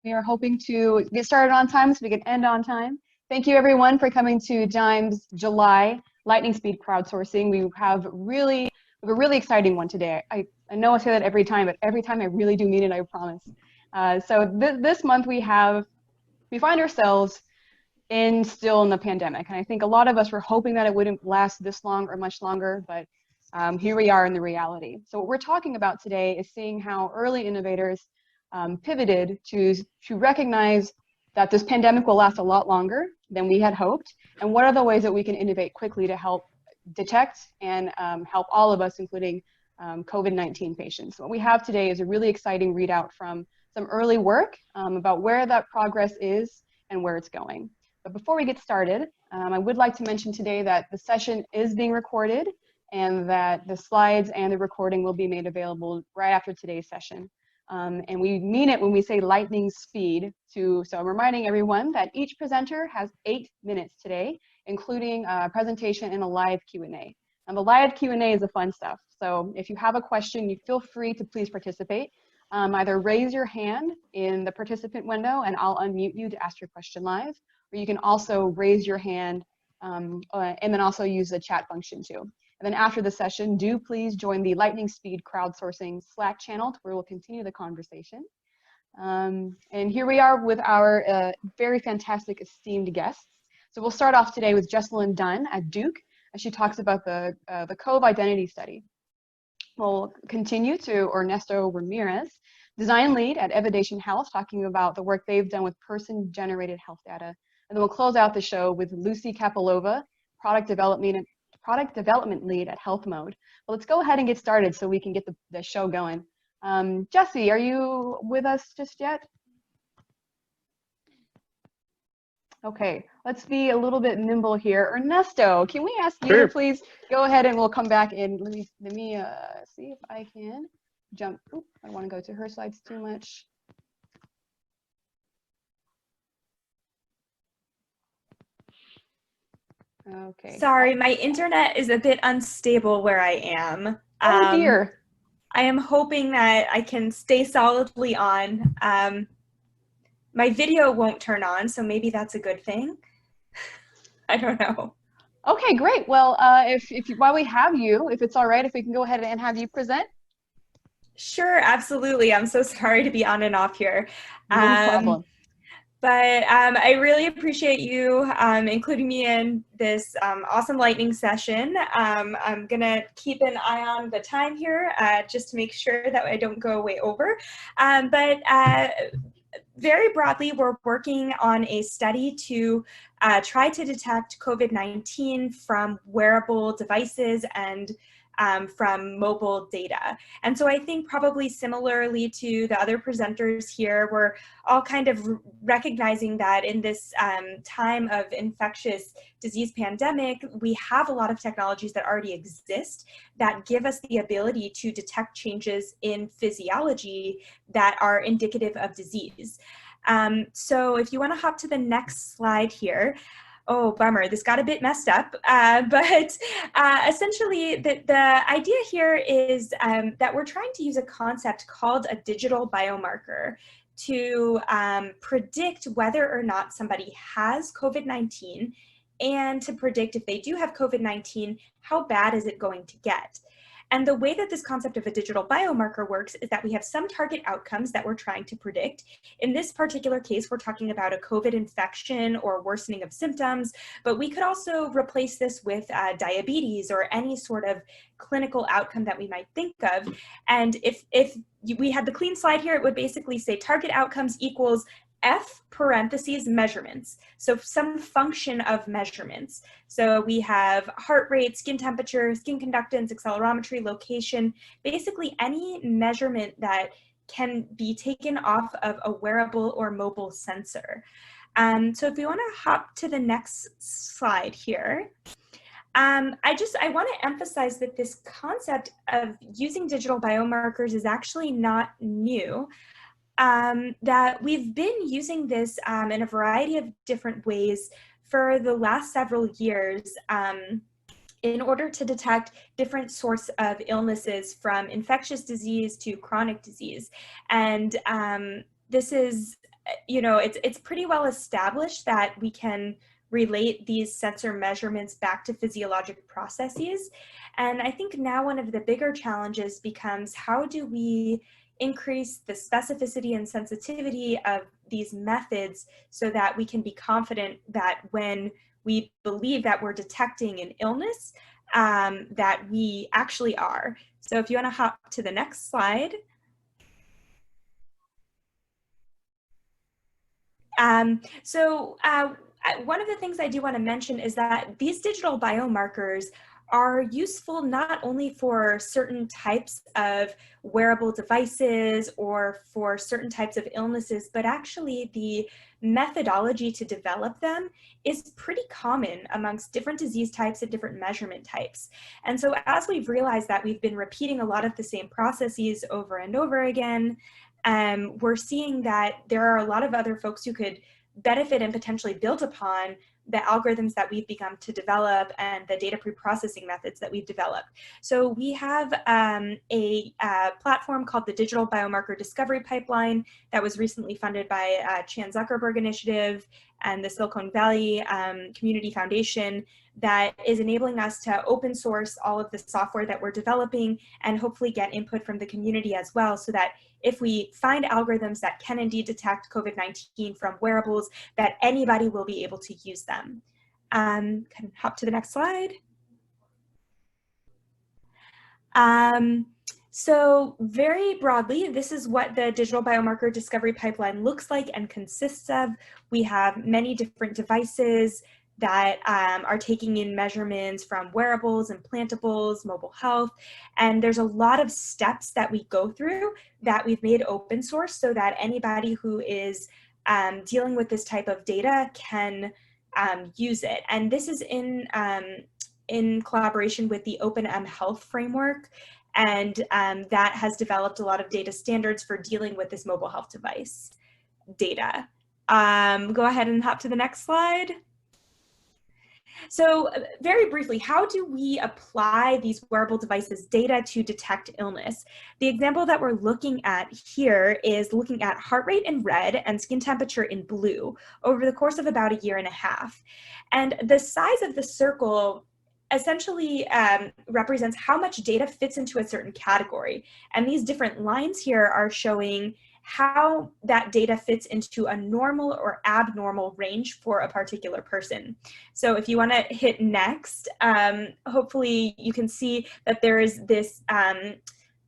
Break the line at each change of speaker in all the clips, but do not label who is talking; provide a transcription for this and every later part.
We are hoping to get started on time so we can end on time. Thank you everyone for coming to DIME's July Lightning Speed Crowdsourcing. We have a really exciting one today. I know I say that every time, but every time I really do mean it, I promise. This month we find ourselves still in the pandemic. And I think a lot of us were hoping that it wouldn't last this long or much longer, but here we are in the reality. So what we're talking about today is seeing how early innovators pivoted to recognize that this pandemic will last a lot longer than we had hoped, and what are the ways that we can innovate quickly to help detect and help all of us, including COVID-19 patients. What we have today is a really exciting readout from some early work about where that progress is and where it's going. But before we get started, I would like to mention today that the session is being recorded and that the slides and the recording will be made available right after today's session. And we mean it when we say lightning speed. So I'm reminding everyone that each presenter has 8 minutes today, including a presentation and a live Q&A. And the live Q&A is the fun stuff. So if you have a question, you feel free to please participate. Either raise your hand in the participant window and I'll unmute you to ask your question live, or you can also raise your hand and then also use the chat function too. And then after the session, do please join the Lightning Speed Crowdsourcing Slack channel where we'll continue the conversation. And here we are with our very fantastic esteemed guests. So we'll start off today with Jessilyn Dunn at Duke as she talks about the Cove Identity Study. We'll continue to Ernesto Ramirez, design lead at Evidation Health, talking about the work they've done with person-generated health data. And then we'll close out the show with Lucia Kvapilova, product development lead at HealthMode. Well, let's go ahead and get started so we can get the show going. Jessie, are you with us just yet? Okay, let's be a little bit nimble here. Ernesto, can we ask you to please go ahead and we'll come back and let me see if I can jump. Oop, I don't want to go to her slides too much. Okay.
Sorry, my internet is a bit unstable where I am.
Oh dear.
I am hoping that I can stay solidly on. My video won't turn on, so maybe that's a good thing. I don't know.
Okay, great. Well, while we have you, if it's all right, if we can go ahead and have you present.
Sure, absolutely. I'm so sorry to be on and off here.
No problem.
But I really appreciate you including me in this awesome lightning session. I'm gonna keep an eye on the time here just to make sure that I don't go way over. Very broadly, we're working on a study to try to detect COVID-19 from wearable devices and from mobile data. And so I think probably similarly to the other presenters here, we're all kind of recognizing that in this time of infectious disease pandemic, we have a lot of technologies that already exist that give us the ability to detect changes in physiology that are indicative of disease. So if you want to hop to the next slide here. Oh, bummer, this got a bit messed up, but essentially the idea here is that we're trying to use a concept called a digital biomarker to predict whether or not somebody has COVID-19 and to predict if they do have COVID-19, how bad is it going to get? And the way that this concept of a digital biomarker works is that we have some target outcomes that we're trying to predict. In this particular case, we're talking about a COVID infection or worsening of symptoms, but we could also replace this with diabetes or any sort of clinical outcome that we might think of. And if we had the clean slide here, it would basically say target outcomes equals F parentheses measurements, so some function of measurements. So we have heart rate, skin temperature, skin conductance, accelerometry, location, basically any measurement that can be taken off of a wearable or mobile sensor. So if we want to hop to the next slide here, I want to emphasize that this concept of using digital biomarkers is actually not new. That we've been using this in a variety of different ways for the last several years in order to detect different sorts of illnesses from infectious disease to chronic disease. And this is you know, it's pretty well established that we can relate these sensor measurements back to physiologic processes. And I think now one of the bigger challenges becomes, how do we increase the specificity and sensitivity of these methods so that we can be confident that when we believe that we're detecting an illness, that we actually are. So if you want to hop to the next slide. One of the things I do want to mention is that these digital biomarkers are useful not only for certain types of wearable devices or for certain types of illnesses, but actually the methodology to develop them is pretty common amongst different disease types and different measurement types. And so as we've realized that we've been repeating a lot of the same processes over and over again, we're seeing that there are a lot of other folks who could benefit and potentially build upon the algorithms that we've begun to develop and the data pre-processing methods that we've developed. So we have a platform called the Digital Biomarker Discovery Pipeline that was recently funded by Chan Zuckerberg Initiative and the Silicon Valley Community Foundation that is enabling us to open source all of the software that we're developing and hopefully get input from the community as well, so that if we find algorithms that can indeed detect COVID-19 from wearables, that anybody will be able to use them. Can hop to the next slide. So very broadly, this is what the Digital Biomarker Discovery Pipeline looks like and consists of. We have many different devices that are taking in measurements from wearables, implantables, mobile health, and there's a lot of steps that we go through that we've made open source so that anybody who is dealing with this type of data can use it. And this is in collaboration with the OpenM Health framework, and that has developed a lot of data standards for dealing with this mobile health device data. Go ahead and hop to the next slide. So very briefly, how do we apply these wearable devices data to detect illness? The example that we're looking at here is looking at heart rate in red and skin temperature in blue over the course of about 1.5 years. And the size of the circle essentially represents how much data fits into a certain category. And these different lines here are showing how that data fits into a normal or abnormal range for a particular person. So if you want to hit next, hopefully you can see that there is this,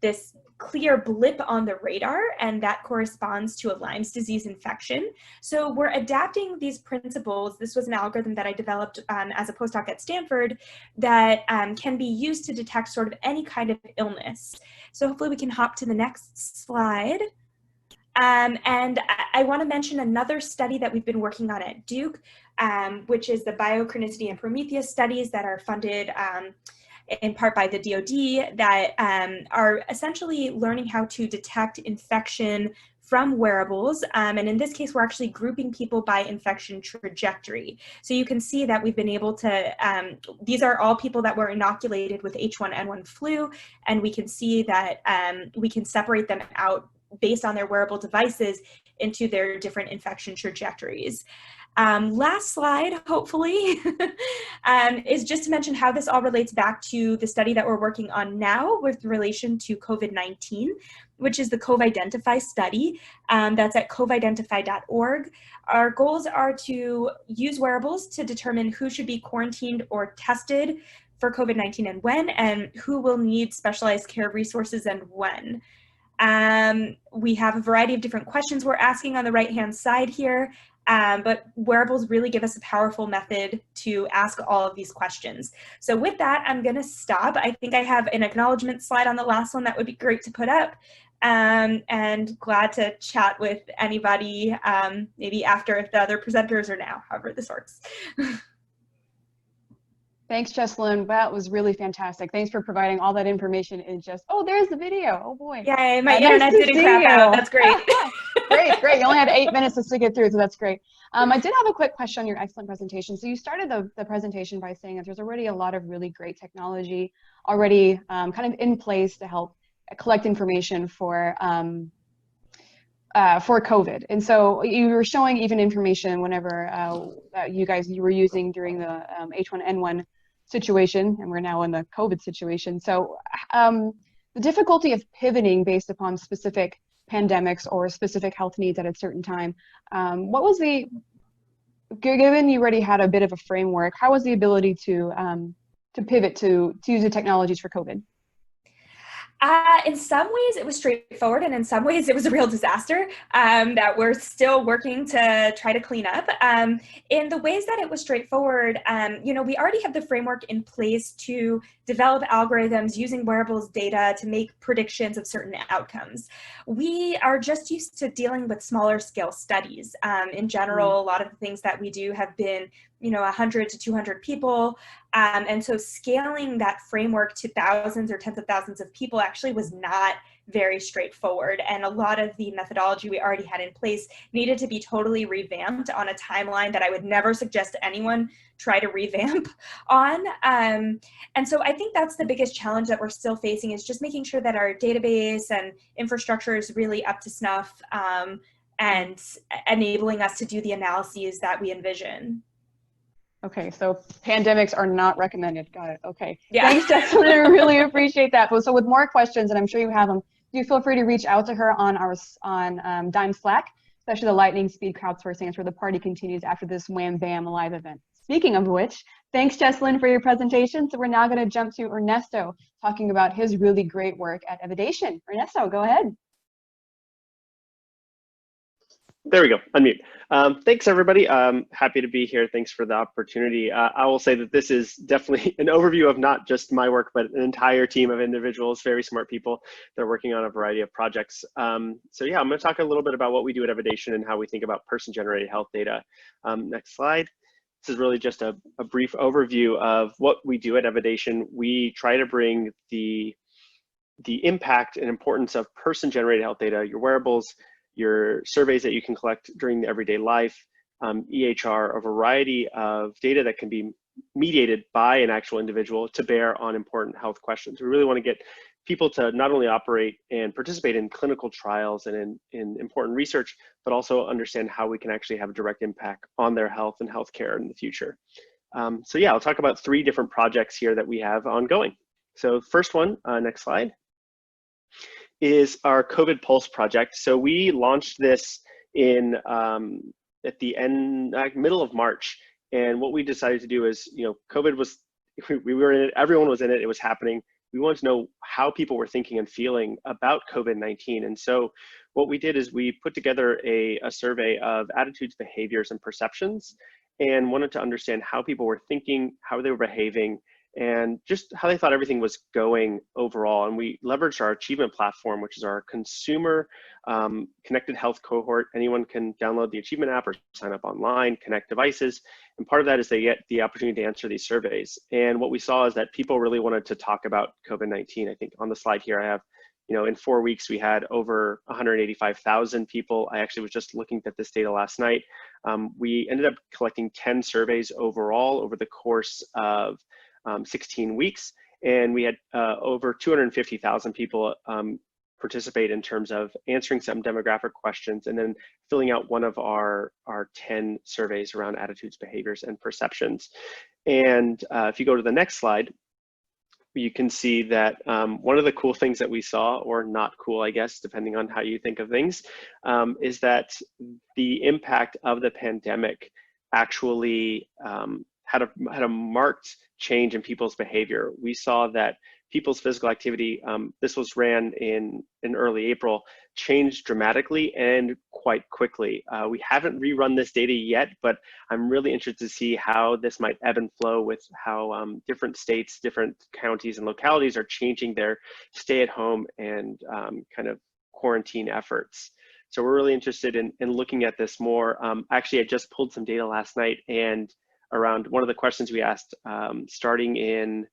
this clear blip on the radar, and that corresponds to a Lyme's disease infection. So we're adapting these principles. This was an algorithm that I developed as a postdoc at Stanford that can be used to detect sort of any kind of illness. So hopefully we can hop to the next slide. And I want to mention another study that we've been working on at Duke, which is the Biochronicity and Prometheus studies that are funded in part by the DoD, that are essentially learning how to detect infection from wearables. And in this case, we're actually grouping people by infection trajectory. So you can see that we've been able to, these are all people that were inoculated with H1N1 flu, and we can see that we can separate them out based on their wearable devices into their different infection trajectories. Last slide, hopefully, is just to mention how this all relates back to the study that we're working on now with relation to COVID-19, which is the COVIDentify study. That's at covidentify.org. Our goals are to use wearables to determine who should be quarantined or tested for COVID-19 and when, and who will need specialized care resources and when. We have a variety of different questions we're asking on the right-hand side here, but wearables really give us a powerful method to ask all of these questions. So with that, I'm going to stop. I think I have an acknowledgement slide on the last one that would be great to put up, and glad to chat with anybody, maybe after the other presenters or now, however this works.
Thanks, Jessilyn. That was really fantastic. Thanks for providing all that information in just, oh, there's the video. Oh boy.
Yeah, my internet didn't crap out. That's great.
Great. You only had 8 minutes to stick it through, so that's great. I did have a quick question on your excellent presentation. So you started the presentation by saying that there's already a lot of really great technology already kind of in place to help collect information for for COVID. And so you were showing even information whenever you were using during the H1N1 situation, and we're now in the COVID situation. So the difficulty of pivoting based upon specific pandemics or specific health needs at a certain time, what was given you already had a bit of a framework, how was the ability to pivot to use the technologies for COVID?
In some ways it was straightforward, and in some ways it was a real disaster that we're still working to try to clean up. In the ways that it was straightforward, we already have the framework in place to develop algorithms using wearables data to make predictions of certain outcomes. We are just used to dealing with smaller scale studies. In general, a lot of the things that we do have been 100 to 200 people. And so scaling that framework to thousands or tens of thousands of people actually was not very straightforward. And a lot of the methodology we already had in place needed to be totally revamped on a timeline that I would never suggest anyone try to revamp on. And so I think that's the biggest challenge that we're still facing, is just making sure that our database and infrastructure is really up to snuff and enabling us to do the analyses that we envision.
Okay, so pandemics are not recommended. Got it. Okay.
Yeah.
Thanks, Jessilyn. I really appreciate that. So with more questions, and I'm sure you have them, do feel free to reach out to her on Dime Slack, especially the Lightning Speed Crowdsourcing. It's where the party continues after this Wham Bam live event. Speaking of which, thanks, Jessilyn, for your presentation. So we're now going to jump to Ernesto talking about his really great work at Evidation. Ernesto, go ahead.
There we go, unmute. Thanks, everybody. Happy to be here. Thanks for the opportunity. I will say that this is definitely an overview of not just my work, but an entire team of individuals, very smart people that are working on a variety of projects. So yeah, I'm going to talk a little bit about what we do at Evidation and how we think about person-generated health data. Next slide. This is really just a brief overview of what we do at Evidation. We try to bring the impact and importance of person-generated health data, your wearables, your surveys that you can collect during the everyday life, EHR, a variety of data that can be mediated by an actual individual to bear on important health questions. We really want to get people to not only operate and participate in clinical trials and in important research, but also understand how we can actually have a direct impact on their health and healthcare in the future. So yeah, I'll talk about 3 different projects here that we have ongoing. So first one, next slide, is our COVID Pulse project. So we launched this in at the middle of March, and what we decided to do is, COVID was, we were in it, everyone was in it, it was happening. We wanted to know how people were thinking and feeling about COVID-19, and so what we did is we put together a survey of attitudes, behaviors, and perceptions, and wanted to understand how people were thinking, how they were behaving, and just how they thought everything was going overall. And we leveraged our achievement platform, which is our consumer connected health cohort. Anyone can download the achievement app or sign up online, connect devices. And part of that is they get the opportunity to answer these surveys. And what we saw is that people really wanted to talk about COVID-19. I think on the slide here I have, in 4 weeks, we had over 185,000 people. I actually was just looking at this data last night. We ended up collecting 10 surveys overall over the course of 16 weeks, and we had over 250,000 people participate in terms of answering some demographic questions and then filling out one of our 10 surveys around attitudes, behaviors, and perceptions. And if you go to the next slide, you can see that one of the cool things that we saw, or not cool, I guess, depending on how you think of things, is that the impact of the pandemic actually had a marked change in people's behavior. We saw that people's physical activity, this was ran in early April, changed dramatically and quite quickly. We haven't rerun this data yet, but I'm really interested to see how this might ebb and flow with how different states, different counties and localities are changing their stay-at-home and kind of quarantine efforts. So we're really interested in looking at this more. Actually, I just pulled some data last night, and around one of the questions we asked, starting in,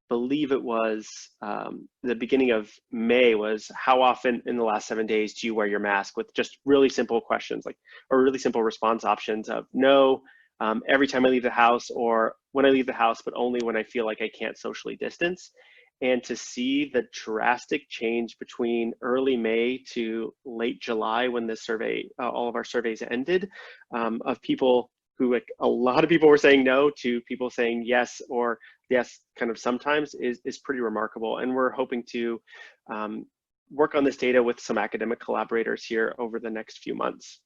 believe it was the beginning of May, was how often in the last 7 days do you wear your mask, with just really simple questions, or really simple response options of no, every time I leave the house, or when I leave the house, but only when I feel like I can't socially distance. and to see the drastic change between early May to late July when this survey, all of our surveys ended, of people who, like, a lot of people were saying no to people saying yes or yes kind of sometimes, is pretty remarkable. And we're hoping to work on this data with some academic collaborators here over the next few months.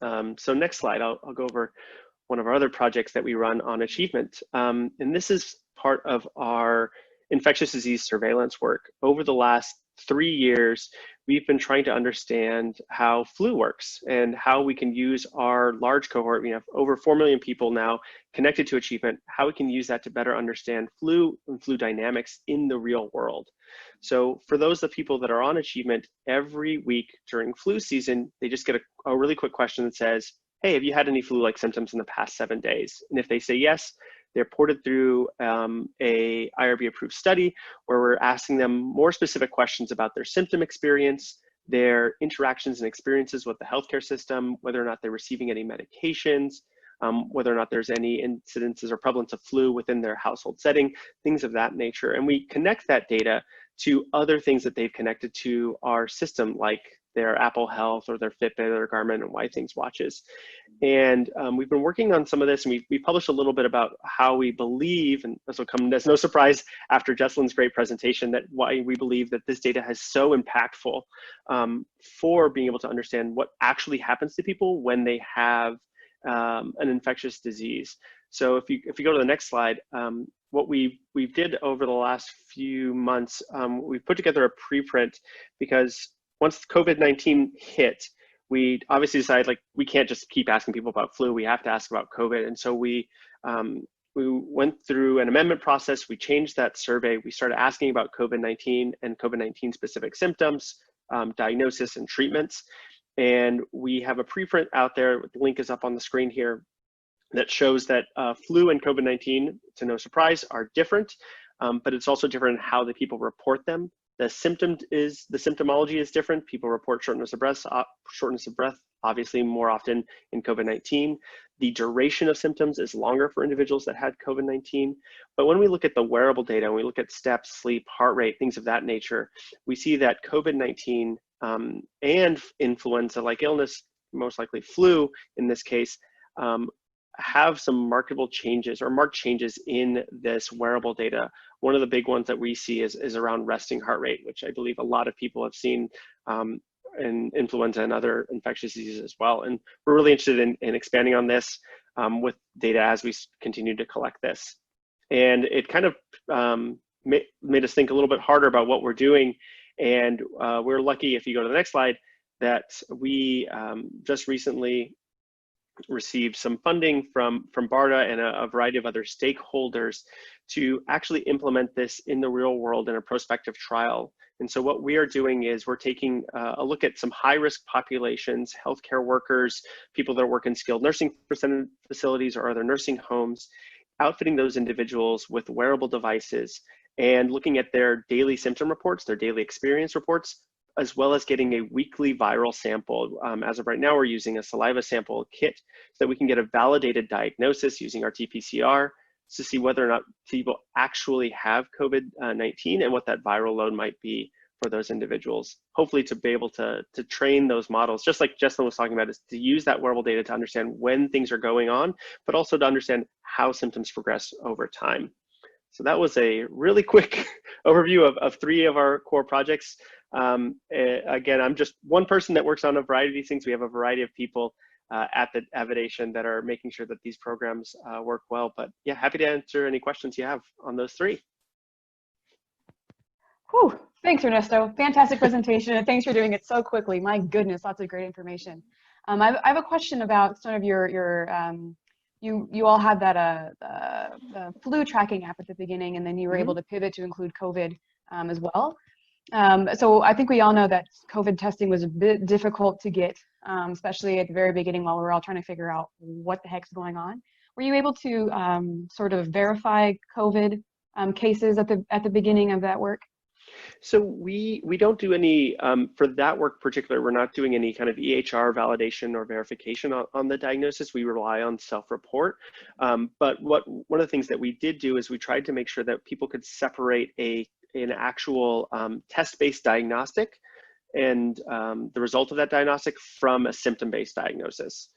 So next slide, I'll go over one of our other projects that we run on achievement. And this is part of our infectious disease surveillance work. Over the last 3 years, we've been trying to understand how flu works and how we can use our large cohort. We have over 4 million people now connected to achievement, how we can use that to better understand flu and flu dynamics in the real world. So for those of the people that are on achievement, every week during flu season, they just get a really quick question that says, hey, have you had any flu-like symptoms in the past 7 days? And if they say yes, they're ported through a IRB-approved study where we're asking them more specific questions about their symptom experience, their interactions and experiences with the healthcare system, whether or not they're receiving any medications, whether or not there's any incidences or prevalence of flu within their household setting, things of that nature. And we connect that data to other things that they've connected to our system, like their Apple Health or their Fitbit or their Garmin and WhyThings watches. And we've been working on some of this, and we published a little bit about how we believe, and this will come as no surprise after Jessilyn's great presentation, that why we believe that this data is so impactful for being able to understand what actually happens to people when they have an infectious disease. So if you go to the next slide, what we did over the last few months, we put together a preprint, because once COVID-19 hit, we obviously decided, like, we can't just keep asking people about flu, we have to ask about COVID. And so we went through an amendment process, we changed that survey, we started asking about COVID-19 and COVID-19 specific symptoms, diagnosis and treatments. And we have a preprint out there, the link is up on the screen here, that shows that flu and COVID-19, to no surprise, are different, but it's also different in how the people report them. The symptomology is different. People report shortness of breath, obviously more often in COVID-19. The duration of symptoms is longer for individuals that had COVID-19. But when we look at the wearable data, and we look at steps, sleep, heart rate, things of that nature, we see that COVID-19 and influenza-like illness, most likely flu in this case, have some marked changes in this wearable data. One of the big ones that we see is around resting heart rate, which I believe a lot of people have seen in influenza and other infectious diseases as well. And we're really interested in expanding on this with data as we continue to collect this. And it kind of made us think a little bit harder about what we're doing. And we're lucky, if you go to the next slide, that we just recently received some funding from BARDA and a variety of other stakeholders to actually implement this in the real world in a prospective trial. And so what we are doing is we're taking a look at some high-risk populations, healthcare workers, people that work in skilled nursing facilities or other nursing homes, outfitting those individuals with wearable devices and looking at their daily symptom reports, their daily experience reports, as well as getting a weekly viral sample. As of right now, we're using a saliva sample kit so that we can get a validated diagnosis using RT-PCR to see whether or not people actually have COVID-19 and what that viral load might be for those individuals. Hopefully to be able to train those models, just like Jessilyn was talking about, is to use that wearable data to understand when things are going on, but also to understand how symptoms progress over time. So that was a really quick overview of 3 of our core projects. Again, I'm just one person that works on a variety of these things. We have a variety of people at the Evidation that are making sure that these programs work well. But yeah, happy to answer any questions you have on those 3.
Whew. Thanks, Ernesto. Fantastic presentation, and thanks for doing it so quickly. My goodness, lots of great information. I have a question about some of your you all had that the flu tracking app at the beginning, and then you were able to pivot to include COVID as well. So I think we all know that COVID testing was a bit difficult to get, especially at the very beginning while we were all trying to figure out what the heck's going on. Were you able to sort of verify COVID cases at the beginning of that work?
So we don't do any, for that work particular, we're not doing any kind of EHR validation or verification on the diagnosis. We rely on self-report. But one of the things that we did do is we tried to make sure that people could separate a an actual test-based diagnostic and the result of that diagnostic from a symptom-based diagnosis.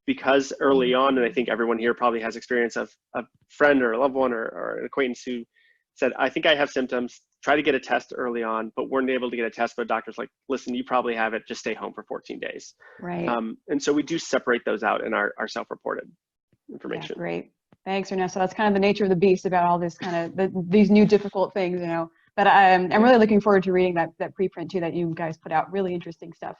Because early on, and I think everyone here probably has experience of a friend or a loved one or an acquaintance who said, I think I have symptoms, try to get a test early on, but weren't able to get a test, but doctor's like, listen, you probably have it, just stay home for 14 days.
Right.
And so we do separate those out in our self-reported information.
Yeah, great. Thanks, Ernesto. That's kind of the nature of the beast about all this kind of these new difficult things, you know. But I'm really looking forward to reading that preprint too that you guys put out. Really interesting stuff.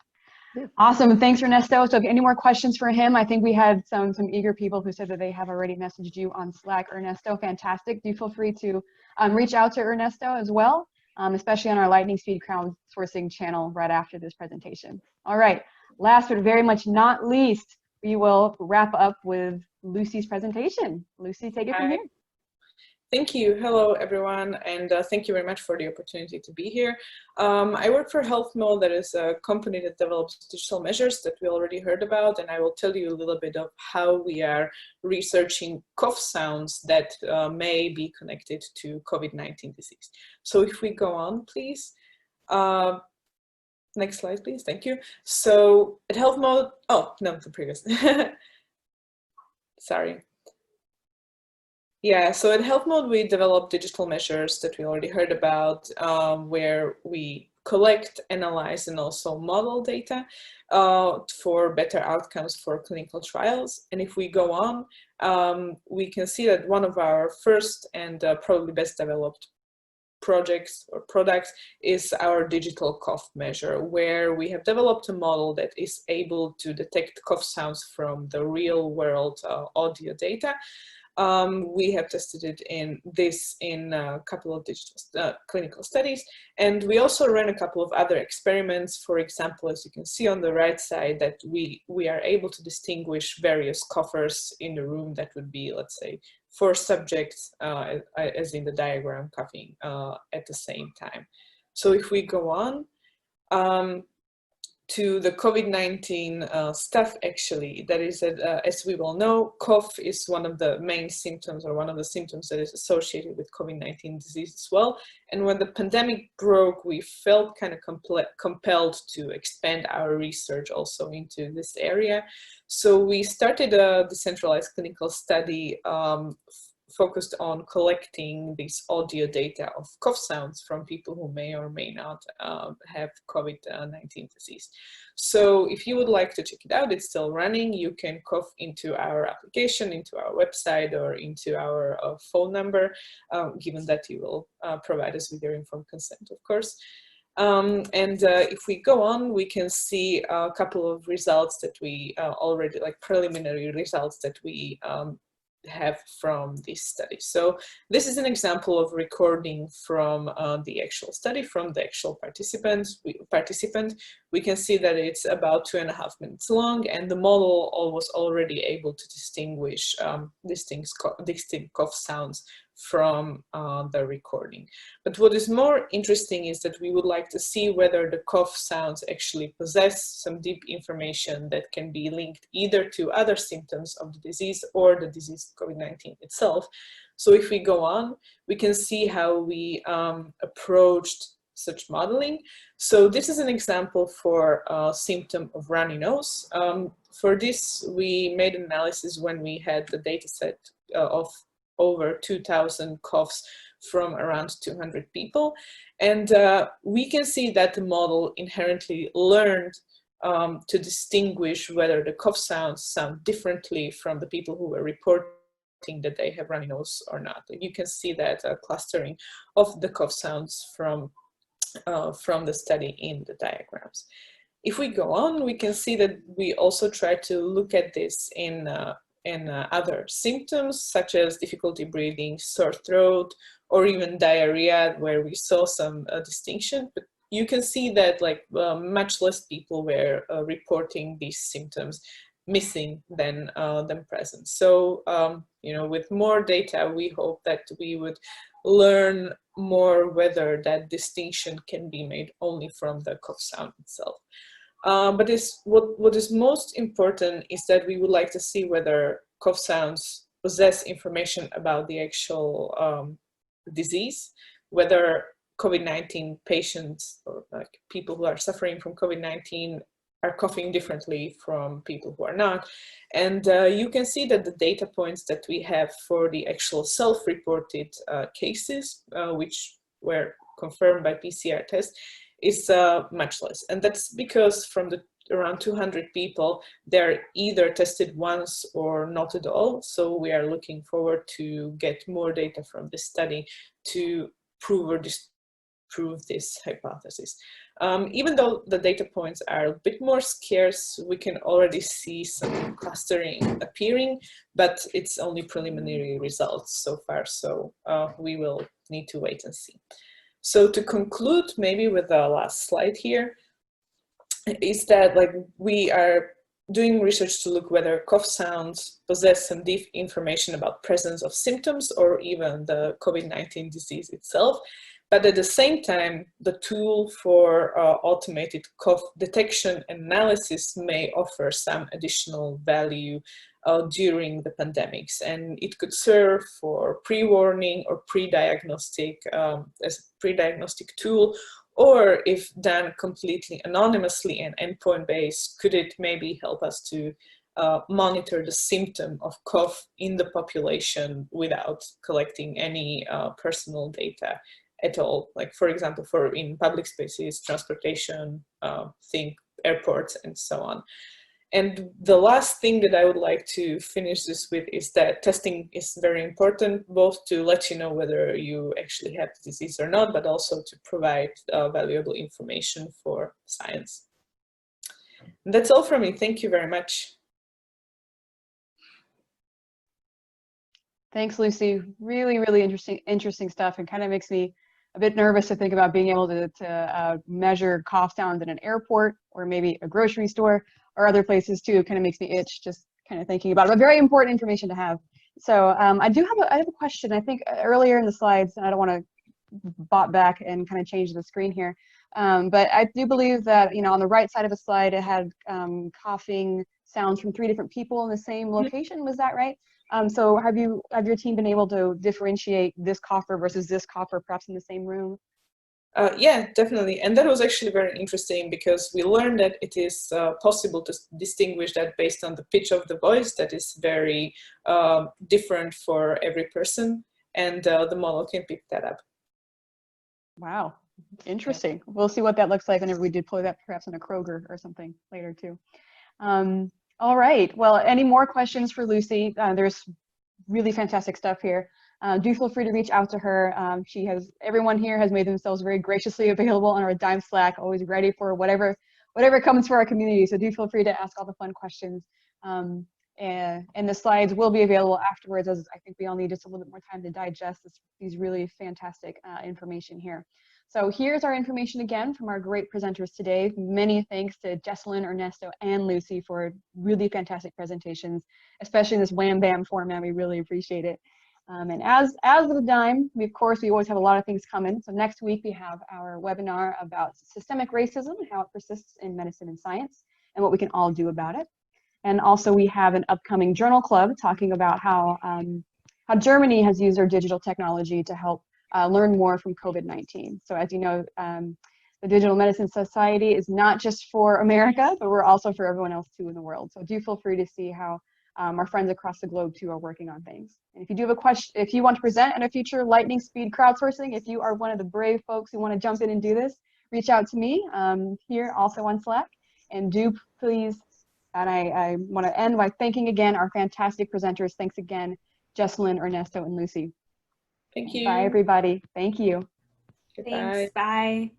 Yeah.
Awesome. Thanks, Ernesto. So if any more questions for him, I think we had some eager people who said that they have already messaged you on Slack. Ernesto, fantastic. Do feel free to reach out to Ernesto as well, especially on our Lightning Speed Crowdsourcing channel right after this presentation. All right. Last but very much not least, we will wrap up with Lucy's presentation. Lucy, take it from here.
Thank you. Hello, everyone, and thank you very much for the opportunity to be here. I work for HealthMode, that is a company that develops digital measures that we already heard about, and I will tell you a little bit of how we are researching cough sounds that may be connected to COVID-19 disease. So if we go on, please. Next slide, please. Thank you. So at HealthMode, oh, no, the previous. Sorry. Yeah, so at HealthMode, we develop digital measures that we already heard about, where we collect, analyze, and also model data for better outcomes for clinical trials. And if we go on, we can see that one of our first and probably best developed projects or products is our digital cough measure, where we have developed a model that is able to detect cough sounds from the real world audio data. We have tested it in a couple of digital clinical studies, and we also ran a couple of other experiments. For example, as you can see on the right side, that we are able to distinguish various coughers in the room. That would be, let's say, 4 subjects, as in the diagram, coughing at the same time. So if we go on to the COVID-19 stuff, actually, that is that, as we well know, cough is one of the main symptoms, or one of the symptoms that is associated with COVID-19 disease as well. And when the pandemic broke, we felt kind of compelled to expand our research also into this area. So we started a decentralized clinical study focused on collecting this audio data of cough sounds from people who may or may not have COVID-19 disease. So if you would like to check it out, it's still running. You can cough into our application, into our website, or into our phone number, given that you will provide us with your informed consent, of course. If we go on, we can see a couple of results that we already, like preliminary results that we have from this study. So this is an example of recording from the actual study, from the actual participant. We can see that it's about 2.5 minutes long, and the model was already able to distinguish distinct cough sounds from the recording. But what is more interesting is that we would like to see whether the cough sounds actually possess some deep information that can be linked either to other symptoms of the disease or the disease COVID-19 itself. So if we go on, we can see how we approached such modeling. So this is an example for a symptom of runny nose. For this, we made an analysis when we had the data set of over 2,000 coughs from around 200 people. And we can see that the model inherently learned to distinguish whether the cough sounds sound differently from the people who were reporting that they have runny nose or not. You can see that clustering of the cough sounds from the study in the diagrams. If we go on, we can see that we also try to look at this in other symptoms, such as difficulty breathing, sore throat, or even diarrhea, where we saw some distinction. But you can see that much less people were reporting these symptoms missing than present. So, with more data, we hope that we would learn more whether that distinction can be made only from the cough sound itself. But what is most important is that we would like to see whether cough sounds possess information about the actual disease, whether COVID-19 patients or like people who are suffering from COVID-19 are coughing differently from people who are not. And you can see that the data points that we have for the actual self-reported cases, which were confirmed by PCR test, is much less. And that's because from the around 200 people, they're either tested once or not at all. So we are looking forward to get more data from this study to prove or disprove this hypothesis. Even though the data points are a bit more scarce, we can already see some clustering appearing, but it's only preliminary results so far. So we will need to wait and see. So to conclude, maybe with the last slide here, is that like we are doing research to look whether cough sounds possess some deep information about presence of symptoms or even the COVID-19 disease itself. But at the same time, the tool for automated cough detection and analysis may offer some additional value during the pandemics. And it could serve for pre-warning or pre-diagnostic as a pre-diagnostic tool, or if done completely anonymously and endpoint-based, could it maybe help us to monitor the symptom of cough in the population without collecting any personal data at all? Like, for example, for in public spaces, transportation, think airports, and so on. And the last thing that I would like to finish this with is that testing is very important, both to let you know whether you actually have the disease or not, but also to provide valuable information for science. And that's all from me. Thank you very much.
Thanks, Lucy. Really, really interesting stuff, and kind of makes me a bit nervous to think about being able to measure cough sounds in an airport or maybe a grocery store or other places too. Kind of makes me itch just kind of thinking about it, but very important information to have. So I have a question. I think earlier in the slides, and I don't want to bot back and kind of change the screen here, but I do believe that, you know, on the right side of the slide, it had coughing sounds from 3 different people in the same location. Was that right? So have your team been able to differentiate this cougher versus this cougher perhaps in the same room?
Yeah, definitely. And that was actually very interesting because we learned that it is possible to distinguish that based on the pitch of the voice that is very different for every person. And the model can pick that up.
Wow, interesting. We'll see what that looks like whenever we deploy that perhaps in a Kroger or something later too. All right, well, any more questions for Lucy? There's really fantastic stuff here. Do feel free to reach out to her. Everyone here has made themselves very graciously available on our Dime Slack, always ready for whatever comes for our community. So do feel free to ask all the fun questions. And the slides will be available afterwards, as I think we all need just a little bit more time to digest these really fantastic information here. So here's our information again from our great presenters today. Many thanks to Jessilyn, Ernesto, and Lucy for really fantastic presentations, especially in this Wham Bam format. We really appreciate it. And as with the Dime, we always have a lot of things coming. So next week we have our webinar about systemic racism and how it persists in medicine and science and what we can all do about it. And also we have an upcoming journal club talking about how Germany has used their digital technology to help learn more from COVID-19. So as you know, the Digital Medicine Society is not just for America, but we're also for everyone else too in the world. So do feel free to see how our friends across the globe too are working on things. And if you do have a question, if you want to present at a future Lightning Speed Crowdsourcing, if you are one of the brave folks who want to jump in and do this, reach out to me here also on Slack. And do please, and I want to end by thanking again our fantastic presenters. Thanks again, Jessilyn, Ernesto, and Lucy.
Thank you.
Bye, everybody. Thank you.
Thanks. Bye.